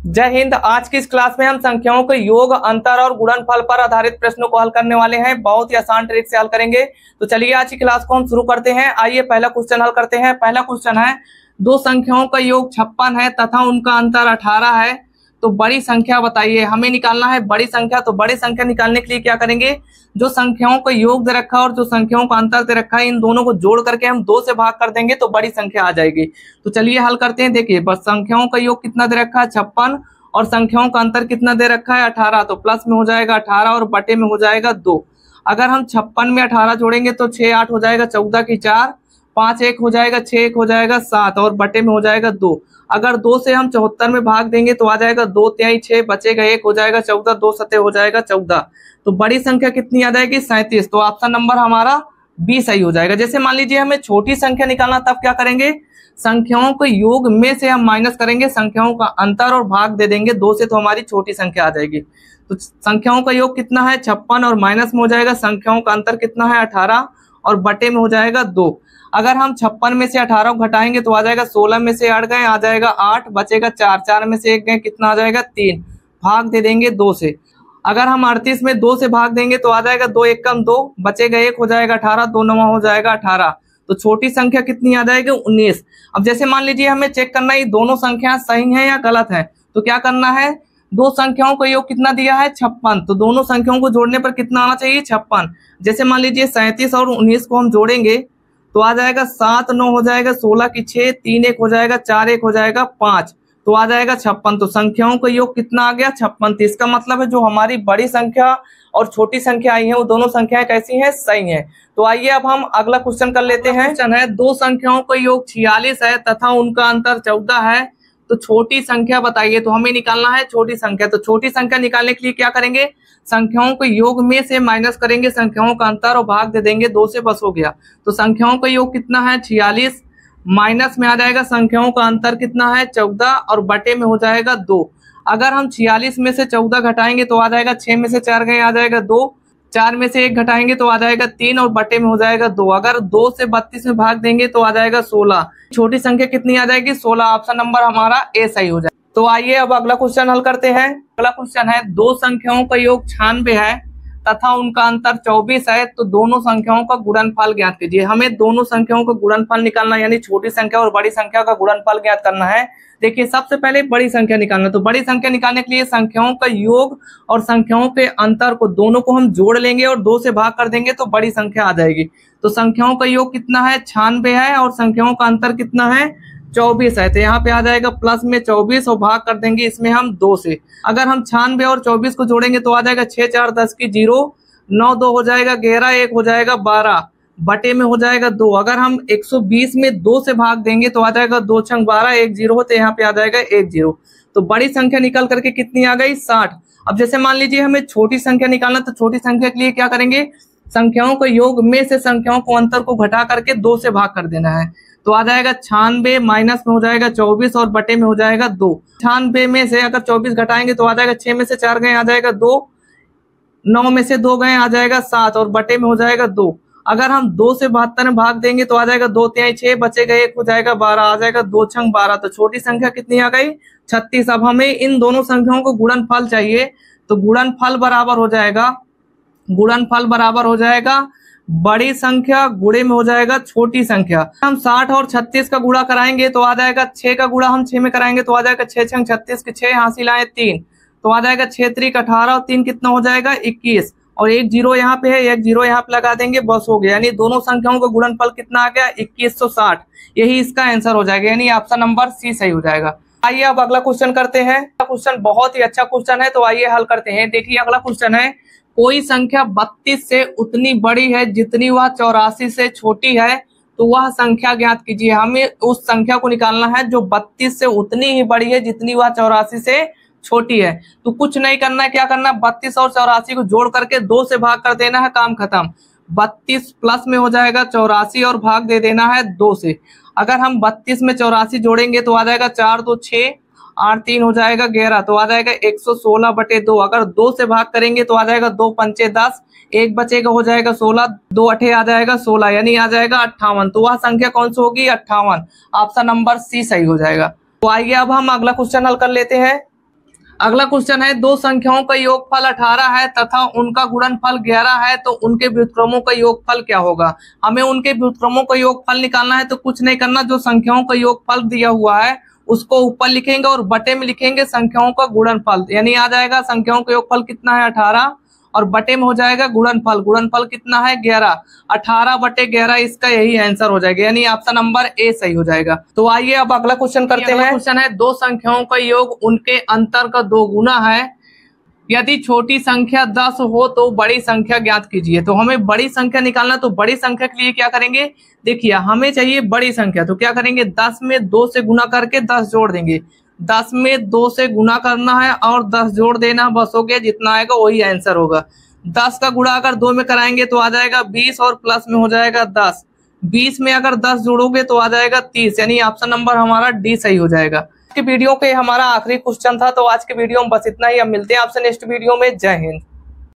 जय हिंद। आज की इस क्लास में हम संख्याओं के योग, अंतर और गुणनफल पर आधारित प्रश्नों को हल करने वाले हैं। बहुत ही आसान ट्रिक से हल करेंगे। तो चलिए आज की क्लास को हम शुरू करते हैं। आइए पहला क्वेश्चन हल करते हैं। पहला क्वेश्चन है, दो संख्याओं का योग 56 है तथा उनका अंतर 18 है, तो बड़ी संख्या बताइए। हमें निकालना है बड़ी संख्या। तो बड़ी संख्या निकालने के लिए क्या करेंगे, जो संख्याओं का योग दे रखा है और जो संख्याओं का अंतर दे रखा है, इन दोनों को जोड़ करके हम 2 से भाग कर देंगे तो बड़ी संख्या आ जाएगी। तो चलिए हल करते हैं। देखिए बस संख्याओं का योग कितना दे रखा है 56 और संख्याओं का अंतर कितना दे रखा है 18। तो प्लस में हो जाएगा 18 और बटे में हो जाएगा 2। अगर हम 56 में 18 जोड़ेंगे तो 6 8 हो जाएगा 14 की 4, 5 1 हो जाएगा 6 1 हो जाएगा 7 और बटे में हो जाएगा 2। अगर 2 से हम 74 में भाग देंगे तो आ जाएगा 2 तिहाई 6, बचेगा 1 हो जाएगा 14, 2 सते हो जाएगा 14। तो बड़ी संख्या कितनी आ जाएगी 37। तो ऑप्शन नंबर हमारा बी सही हो जाएगा। जैसे मान लीजिए हमें छोटी संख्या निकालना, तब क्या करेंगे, संख्याओं के योग में से हम माइनस करेंगे संख्याओं का अंतर और भाग दे देंगे 2 से, तो हमारी छोटी संख्या आ जाएगी। तो संख्याओं का योग कितना है 56 और माइनस में हो जाएगा संख्याओं का अंतर कितना है 18 और बटे में हो जाएगा 2। अगर हम 56 में से 18 को घटाएंगे तो आ जाएगा 16 में से 8 गए आ जाएगा 8, बचेगा 4, 4 में से 1 गए कितना आ जाएगा 3, भाग दे देंगे 2 से। अगर हम 38 में 2 से भाग देंगे तो आ जाएगा 2 1 कम 2, बचेगा 1 हो जाएगा 18, 2 9 हो जाएगा 18। तो छोटी संख्या कितनी आ जाएगी 19। अब जैसे मान लीजिए हमें चेक करना है ये दोनों संख्या सही है या गलत है। तो क्या करना है, दो संख्याओं का योग कितना दिया है 56, तो दोनों संख्याओं को जोड़ने पर कितना आना चाहिए 56। जैसे मान लीजिए 37 और 19 को हम जोड़ेंगे तो आ जाएगा 7 9 हो जाएगा 16 की 6, 3 1 हो जाएगा 4 1 हो जाएगा 5, तो आ जाएगा 56। तो संख्याओं का योग कितना आ गया 56। तो इसका मतलब है जो हमारी बड़ी संख्या और छोटी संख्या आई है वो दोनों संख्याएं कैसी हैं, सही हैं। तो आइए अब हम अगला क्वेश्चन कर लेते हैं। क्वेश्चन है, दो संख्याओं का योग 46 है तथा उनका अंतर 14 है, तो छोटी संख्या बताइए। तो हमें निकालना है छोटी संख्या। तो छोटी संख्या निकालने के लिए क्या करेंगे, संख्याओं को योग में से माइनस करेंगे संख्याओं का अंतर और भाग दे देंगे 2 से, बस हो गया। तो संख्याओं का योग कितना है 46, माइनस में आ जाएगा संख्याओं का अंतर कितना है 14 और बटे में हो जाएगा 2। अगर हम 46 में से 14 घटाएंगे तो आ जाएगा 6 में से 4 गए आ जाएगा 2, 4 में से 1 घटाएंगे तो आ जाएगा 3 और बटे में हो जाएगा 2। अगर 2 से 32 में भाग देंगे तो आ जाएगा 16। छोटी संख्या कितनी आ जाएगी 16। ऑप्शन नंबर हमारा ए सही हो जाएगा। तो आइए अब अगला क्वेश्चन हल करते हैं। अगला क्वेश्चन है, दो संख्याओं का योग 96 है तथा उनका अंतर 24 है, तो दोनों संख्याओं का गुणनफल ज्ञात कीजिए। हमें दोनों संख्याओं का गुणनफल निकालना यानी छोटी संख्या और बड़ी संख्या का गुणनफल ज्ञात करना है। देखिए सबसे पहले बड़ी संख्या निकालना। तो बड़ी संख्या निकालने के लिए संख्याओं का योग और संख्याओं के अंतर को दोनों को हम जोड़ लेंगे और 2 से भाग कर देंगे तो बड़ी संख्या आ जाएगी। तो संख्याओं का योग कितना है 96 है और संख्याओं का अंतर कितना है 24 है, तो यहाँ पे आ जाएगा प्लस में 24 और भाग कर देंगे इसमें हम 2 से। अगर हम 96 और 24 को जोड़ेंगे तो आ जाएगा 6 4 10 की 0, 9 2 हो जाएगा 11, 1 हो जाएगा 12, बटे में हो जाएगा 2। अगर हम 120 में 2 से भाग देंगे तो आ जाएगा 2 छंग 12, 1 0 होते यहाँ पे आ जाएगा 1 0। तो बड़ी संख्या निकल करके कितनी आ गई 60। अब जैसे मान लीजिए हमें छोटी संख्या निकालना, तो छोटी संख्या के लिए क्या करेंगे, संख्याओं को योग में से संख्याओं को अंतर को घटा करके 2 से भाग कर देना है। तो आ जाएगा 96 माइनस में हो जाएगा 24 और बटे में हो जाएगा 2। 96 में से अगर 24 घटाएंगे तो आ जाएगा 6 में से 4 गए आ जाएगा 2, 9 में से 2 गए आ जाएगा 7 और बटे में हो जाएगा 2। अगर हम 2 से 72 में भाग देंगे तो आ जाएगा 2 तिहाई 6, बचेगा 1 हो जाएगा 12, आ जाएगा 2 छंग 12। तो छोटी संख्या कितनी आ गई 36। अब हमें इन दोनों संख्याओं को गुणनफल चाहिए। तो गुणनफल बराबर हो जाएगा बड़ी संख्या गुणे में हो जाएगा छोटी संख्या। हम 60 और 36 का गुणा कराएंगे तो आ जाएगा 6 का गुणा हम 6 में कराएंगे तो आ जाएगा 6 छंग 36 के 6 हासिल आए 3, तो आ जाएगा 6 3 18 और 3 कितना हो जाएगा 21 और 1 0 यहाँ पे है, 1 0 यहाँ पे लगा देंगे, बस हो गया। यानी दोनों संख्याओं का गुणनफल कितना आ गया 2160। यही इसका आंसर हो जाएगा, यानी ऑप्शन नंबर सी सही हो जाएगा। आइए अब अगला क्वेश्चन करते हैं। क्वेश्चन बहुत ही अच्छा क्वेश्चन है, तो आइए हल करते हैं। देखिए अगला क्वेश्चन है, कोई संख्या 32 से उतनी बड़ी है जितनी वह 84 से छोटी है, तो वह संख्या ज्ञात कीजिए। हमें उस संख्या को निकालना है जो 32 से उतनी ही बड़ी है जितनी वह 84 से छोटी है। तो कुछ नहीं करना है, क्या करना है 32 और 84 को जोड़ करके 2 से भाग कर देना है, काम खत्म। 32 प्लस में हो जाएगा 84 और भाग दे देना है 2 से। अगर हम 32 में 84 जोड़ेंगे तो आ जाएगा 4 2 6, 8 3 हो जाएगा 11, तो आ जाएगा 116 बटे 2। अगर 2 से भाग करेंगे तो आ जाएगा 2 पंचे 10, 1 बचेगा हो जाएगा 16, 2 अठे आ जाएगा 16, यानी आ जाएगा 58। तो वह संख्या कौन सी होगी 58। ऑप्शन नंबर सी सही हो जाएगा। तो आइए अब हम अगला क्वेश्चन हल कर लेते हैं। अगला क्वेश्चन है, दो संख्याओं का योगफल 18 है तथा उनका गुणनफल 11 है, तो उनके व्युत्क्रमों का योगफल क्या होगा। हमें उनके व्युत्क्रमों का योगफल निकालना है, तो कुछ नहीं करना, जो संख्याओं का योगफल दिया हुआ है उसको ऊपर लिखेंगे और बटे में लिखेंगे संख्याओं का गुणनफल, यानी आ जाएगा संख्याओं का योगफल कितना है 18 और बटे में हो जाएगा गुणनफल, गुणनफल कितना है 11, 18 बटे 11 इसका यही आंसर हो जाएगा, यानी ऑप्शन नंबर ए सही हो जाएगा। तो आइए अब अगला क्वेश्चन करते हैं। क्वेश्चन है, दो संख्याओं का योग उनके अंतर का 2 गुना है, यदि छोटी संख्या 10 हो तो बड़ी संख्या ज्ञात कीजिए। तो हमें बड़ी संख्या निकालना, तो बड़ी संख्या के लिए क्या करेंगे, देखिए हमें चाहिए बड़ी संख्या, तो क्या करेंगे 10 में 2 से गुना करके 10 जोड़ देंगे, 10 में 2 से गुना करना है और 10 जोड़ देना, बस हो गया, जितना आएगा वही आंसर होगा। 10 का गुणा अगर 2 में कराएंगे तो आ जाएगा 20 और प्लस में हो जाएगा 10, 20 में अगर 10 जोड़ोगे तो आ जाएगा 30, यानी ऑप्शन नंबर हमारा डी सही हो जाएगा। आज की वीडियो के हमारा आखिरी क्वेश्चन था, तो आज के वीडियो में बस इतना ही। अब मिलते हैं आपसे नेक्स्ट वीडियो में। जय हिंद।